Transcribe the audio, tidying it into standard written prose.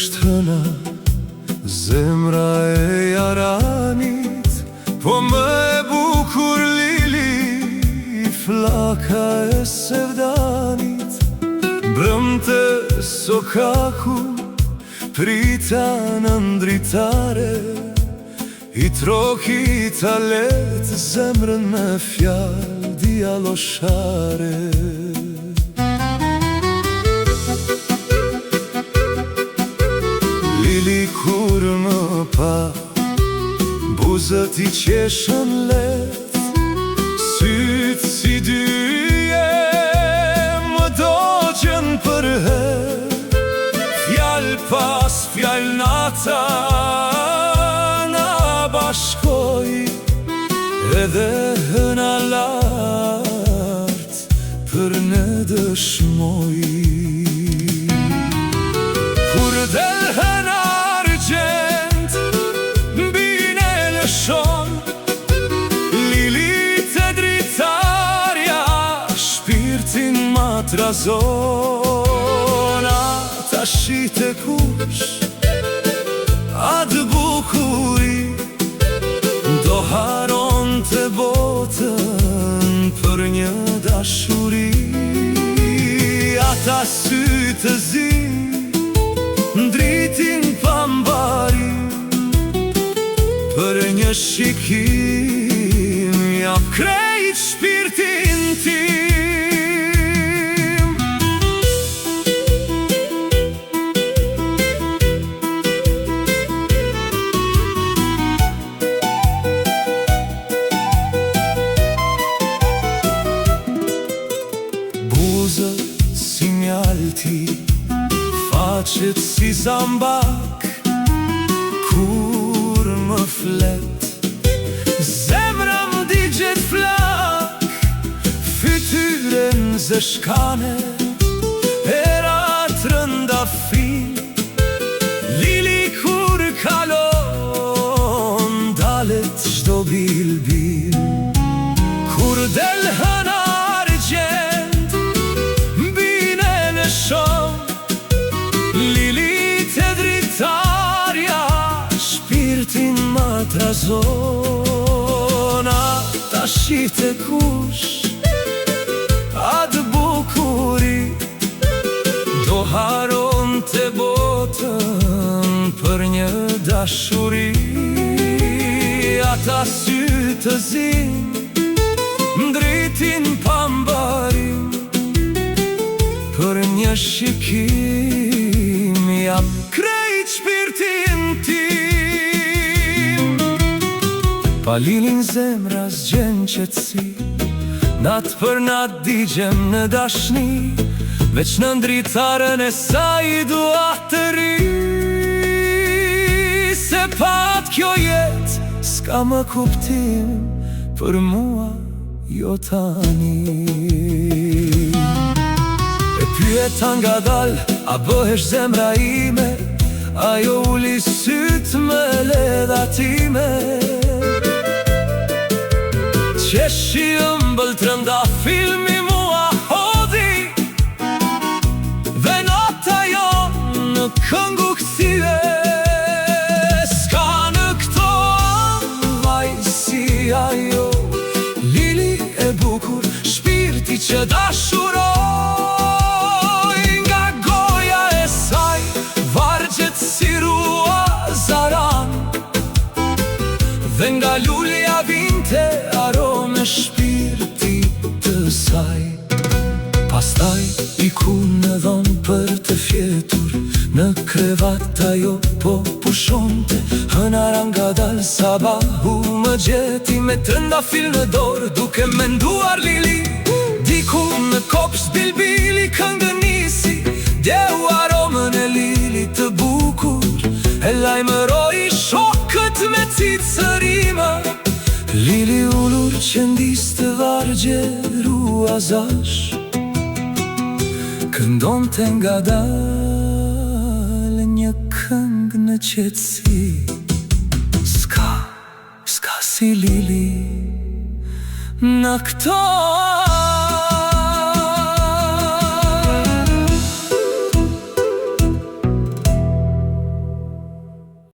është hëna, zemra e jaranit, po më e bukur lili, flaka e sevdanit. Brëmte sokaku, prita në ndritare, i troki ta letë zemrën me fjallë dialoshare. Lili kur më pa, buzët i qeshën let, sytë si dyje më doqën për her. Fjallë pas fjallë nata na bashkoj, edhe hëna lartë për në dëshmoj. Kur del hëna argjent, bine lëshon, lilit e dritarja shpirtin ma trazon. Ta shite kush, atë bukuri, do haron të botën për një dashuri. Ata sy të zi, ndritin pambari, për një shikim jap krejt shpirtin tim. Buzët si mjalti, faqet si zambak, kur më flet, zemra më digjet flak. Fytyren zeshkane, erat rëndafin, lili kur kalon, dalet shdo bil-bil. Kur del hëna argjent, bine lëshon, lilit e dritarja shpirtin ma trazon. Ta shite kush, atë bukuri, do haron të botën për një dashuri. Ata sy të zin, ndritin pambarin, për një shikim jap krejt shpirtin tim. Pa lilin zemra zgjen qetësi, nat për nat digjem në dashni, veç në ndritaren e saj dua të ri. Se pat kjo jet s'ka më kuptim, për mua jo tani. E pyeta nga dal, a bëhesh zemra ime, ajo uli syt me ledha time. Qeshi ëmbël trënda filmi mua hodhi, dhe nata jo në këngu këthive. Ska në këto vaj si ajo, lili e bukur, shpirti që dashuroj. Nga goja e saj, vargjet si rua zaran, dhe nga lulja vinte arome shpirti të saj. Pastaj i ku në dhonë për të fjetur, në krevat ajo po pushonte. Hënara nga dal sabahu më gjeti, me trëndafil në dorë duke menduar lili. Diku në kopsh bilbili këngë nisi, djeu aromën e lili të bukur, e lajmëroi shokët me cicërima. Lili ullur që ndis të vargje ruazash, këndon të nga dalë një këngë në qetësi. Ska si lili në këto